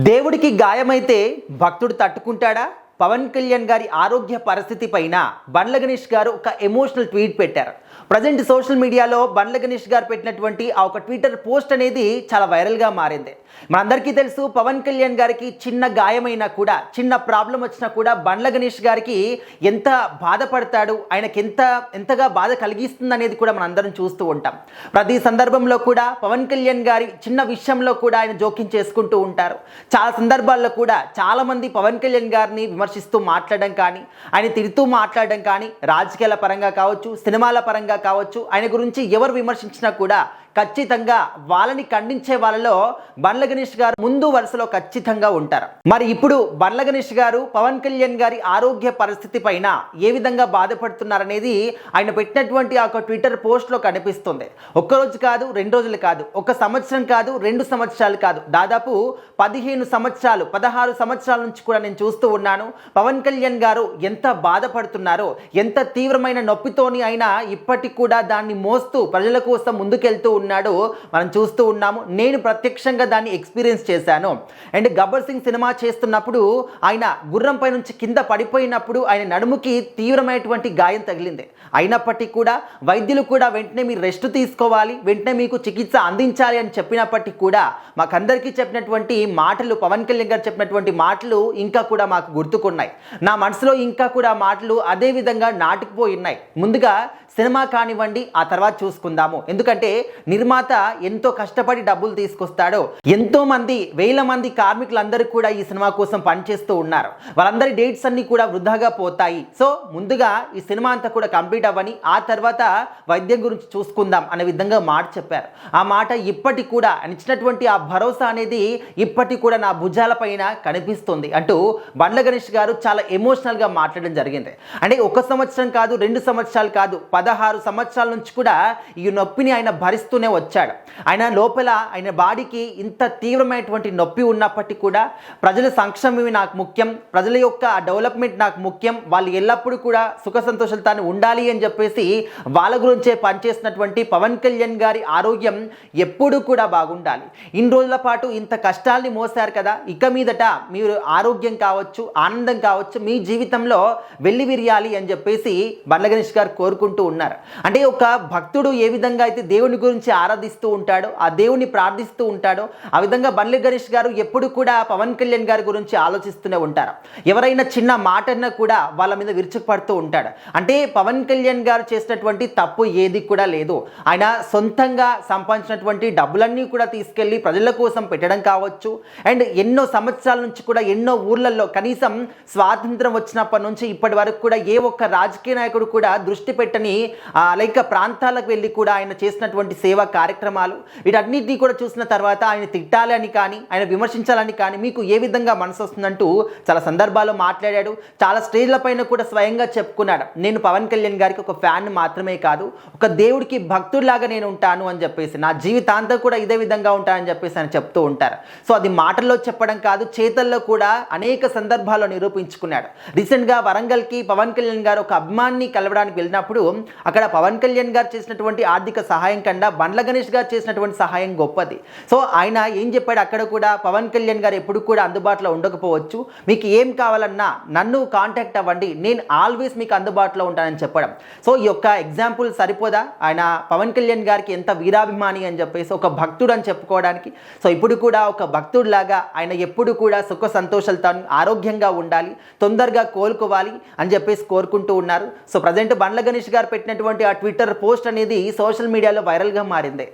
దేవుడికి గాయమైతే భక్తుడు తట్టుకుంటాడా? పవన్ కళ్యాణ్ గారి ఆరోగ్య పరిస్థితి పైన బండ్ల గణేష్ గారు ఒక ఎమోషనల్ ట్వీట్ పెట్టారు. ప్రజెంట్ సోషల్ మీడియాలో బండ్ల గణేష్ గారు పెట్టినటువంటి ఆ ఒక ట్విట్టర్ పోస్ట్ అనేది చాలా వైరల్గా మారింది. మనందరికీ తెలుసు, పవన్ కళ్యాణ్ గారికి చిన్న గాయమైనా కూడా, చిన్న ప్రాబ్లం వచ్చినా కూడా బండ్ల గణేష్ గారికి ఎంత బాధపడతాడు, ఆయనకి ఎంతగా బాధ కలిగిస్తుంది అనేది కూడా మనందరం చూస్తూ ఉంటాం. ప్రతి సందర్భంలో కూడా పవన్ కళ్యాణ్ గారి చిన్న విషయంలో కూడా ఆయన జోక్యం చేసుకుంటూ ఉంటారు. చాలా సందర్భాల్లో కూడా చాలామంది పవన్ కళ్యాణ్ గారిని విమర్శిస్తూ మాట్లాడడం కానీ, ఆయన తిడుతూ మాట్లాడడం కానీ, రాజకీయాల పరంగా కావచ్చు, సినిమాల పరంగా కావచ్చు, ఆయన గురించి ఎవరు విమర్శించినా కూడా ఖచ్చితంగా వాళ్ళని ఖండించే వాళ్ళలో బండ్ల గణేష్ గారు ముందు వరుసలో ఖచ్చితంగా ఉంటారు. మరి ఇప్పుడు బండ్ల గణేష్ గారు పవన్ కళ్యాణ్ గారి ఆరోగ్య పరిస్థితి పైన ఏ విధంగా బాధపడుతున్నారనేది ఆయన పెట్టినటువంటి ఆ ట్విట్టర్ పోస్ట్లో కనిపిస్తుంది. ఒక్కరోజు కాదు, 2 రోజులు కాదు, 1 సంవత్సరం కాదు, 2 సంవత్సరాలు కాదు, దాదాపు 15 సంవత్సరాలు 16 సంవత్సరాల నుంచి కూడా నేను చూస్తూ ఉన్నాను. పవన్ కళ్యాణ్ గారు ఎంత బాధపడుతున్నారో, ఎంత తీవ్రమైన నొప్పితోని అయినా ఇప్పటికి కూడా దాన్ని మోస్తూ ప్రజల కోసం ముందుకెళ్తూ ఉన్నాడు మనం చూస్తూ ఉన్నాము. నేను ప్రత్యక్షంగా దాన్ని ఎక్స్పీరియన్స్ చేశాను. అండ్ గబ్బర్ సింగ్ సినిమా చేస్తున్నప్పుడు ఆయన గుర్రంపై నుంచి కింద పడిపోయినప్పుడు ఆయన నడుముకి తీవ్రమైనటువంటి గాయం తగిలింది. అయినప్పటికీ కూడా వైద్యులు కూడా వెంటనే మీరు రెస్ట్ తీసుకోవాలి, వెంటనే మీకు చికిత్స అందించాలి అని చెప్పినప్పటికీ కూడా మాకందరికీ చెప్పినటువంటి మాటలు, పవన్ కళ్యాణ్ గారు చెప్పినటువంటి మాటలు ఇంకా కూడా మాకు గుర్తుకున్నాయి. నా మనసులో ఇంకా కూడా మాటలు అదే విధంగా నాటుకుపోయి ఉన్నాయి. ముందుగా సినిమా కానివ్వండి, ఆ తర్వాత చూసుకుందాము. ఎందుకంటే నిర్మాత ఎంతో కష్టపడి డబ్బులు తీసుకొస్తాడో, ఎంతో మంది వేల మంది కార్మికులందరూ కూడా ఈ సినిమా కోసం పనిచేస్తూ ఉన్నారు. వాళ్ళందరి డేట్స్ అన్ని కూడా వృధాగా పోతాయి. సో ముందుగా ఈ సినిమా అంతా కూడా కంప్లీట్ అవ్వని, ఆ తర్వాత వైద్యం గురించి చూసుకుందాం అనే విధంగా మాట చెప్పారు. ఆ మాట ఇప్పటికి కూడా ఇచ్చినటువంటి ఆ భరోసా అనేది ఇప్పటికి కూడా నా భుజాల పైన కనిపిస్తుంది అంటూ బండ్ల గణేష్ గారు చాలా ఎమోషనల్గా మాట్లాడడం జరిగింది. అంటే 1 సంవత్సరం కాదు, 2 సంవత్సరాలు కాదు, 16 సంవత్సరాల నుంచి కూడా ఈ నొప్పిని ఆయన భరిస్తూనే వచ్చాడు. ఆయన లోపల ఆయన బాడీకి ఇంత తీవ్రమైనటువంటి నొప్పి ఉన్నప్పటికీ కూడా ప్రజల సంక్షేమమే నాకు ముఖ్యం, ప్రజల యొక్క డెవలప్మెంట్ నాకు ముఖ్యం, వాళ్ళు ఎల్లప్పుడూ కూడా సుఖ సంతోషాలతో ఉండాలి అని చెప్పేసి వాళ్ళ గురించే పనిచేసినటువంటి పవన్ కళ్యాణ్ గారి ఆరోగ్యం ఎప్పుడూ కూడా బాగుండాలి. ఇన్ని రోజుల పాటు ఇంత కష్టాల్ని మోసారు కదా, ఇక మీదట మీరు ఆరోగ్యం కావచ్చు, ఆనందం కావచ్చు, మీ జీవితంలో వెళ్ళి విరియాలి అని చెప్పేసి బండ్ల గణేష్ గారు కోరుకుంటూ ఉన్నారు. అంటే ఒక భక్తుడు ఏ విధంగా అయితే దేవుని గురించి ఆరాధిస్తూ ఉంటాడో, ఆ దేవుని ప్రార్థిస్తూ ఉంటాడో, ఆ విధంగా బండ్ల గణేష్ గారు ఎప్పుడు కూడా పవన్ కళ్యాణ్ గారి గురించి ఆలోచిస్తూనే ఉంటారు. ఎవరైనా చిన్న మాట అన్నా కూడా వాళ్ళ మీద విరుచుకుపడుతూ ఉంటాడు. అంటే పవన్ కళ్యాణ్ గారు చేసినటువంటి తప్పు ఏది కూడా లేదు. ఆయన సొంతంగా సంపాదించినటువంటి డబ్బులన్నీ కూడా తీసుకెళ్ళి ప్రజల కోసం పెట్టడం కావచ్చు, అండ్ ఎన్నో సంవత్సరాల నుంచి కూడా ఎన్నో ఊర్లలో, కనీసం స్వాతంత్రం వచ్చినప్పటి నుంచి ఇప్పటి వరకు కూడా ఏ ఒక్క రాజకీయ నాయకుడు కూడా దృష్టి పెట్టని లైక్ ప్రాంతాలకు వెళ్ళి కూడా ఆయన చేసినటువంటి సేవా కార్యక్రమాలు, వీటన్నిటినీ కూడా చూసిన తర్వాత ఆయన తిట్టాలి అని కానీ, ఆయన విమర్శించాలని కానీ మీకు ఏ విధంగా మనసు వస్తుందంటూ చాలా సందర్భాల్లో మాట్లాడాడు. చాలా స్టేజ్ల పైన కూడా స్వయంగా చెప్పుకున్నాడు, నేను పవన్ కళ్యాణ్ గారికి ఒక ఫ్యాన్ మాత్రమే కాదు, ఒక దేవుడికి భక్తుడిలాగా నేను ఉంటాను అని చెప్పేసి, నా జీవితాంతం కూడా ఇదే విధంగా ఉంటానని చెప్పేసి ఆయన చెప్తూ ఉంటారు. సో అది మాటల్లో చెప్పడం కాదు, చేతల్లో కూడా అనేక సందర్భాల్లో నిరూపించుకున్నాడు. రీసెంట్గా వరంగల్కి పవన్ కళ్యాణ్ గారు ఒక అభిమాన్ని కలవడానికి వెళ్ళినప్పుడు అక్కడ పవన్ కళ్యాణ్ గారు చేసినటువంటి ఆర్థిక సహాయం కన్నా బండ్ల గణేష్ గారు చేసినటువంటి సహాయం గొప్పది. సో ఆయన ఏం చెప్పాడు, అక్కడ కూడా పవన్ కళ్యాణ్ గారు ఎప్పుడు కూడా అందుబాటులో ఉండకపోవచ్చు, మీకు ఏం కావాలన్నా నన్ను కాంటాక్ట్ అవ్వండి, నేను ఆల్వేస్ మీకు అందుబాటులో ఉంటానని చెప్పడం. సో ఈ యొక్క ఎగ్జాంపుల్ సరిపోదా ఆయన పవన్ కళ్యాణ్ గారికి ఎంత వీరాభిమాని అని చెప్పేసి, ఒక భక్తుడు అని చెప్పుకోవడానికి? సో ఇప్పుడు కూడా ఒక భక్తుడిలాగా ఆయన ఎప్పుడు కూడా సుఖ సంతోషాలతో ఆరోగ్యంగా ఉండాలి, తొందరగా కోలుకోవాలి అని చెప్పేసి కోరుకుంటూ ఉన్నారు. సో ప్రజెంట్ బండ్ల గణేష్ గారు పెట్టినటువంటి ఆ ట్విట్టర్ పోస్ట్ అనేది సోషల్ మీడియాలో వైరల్గా మారింది.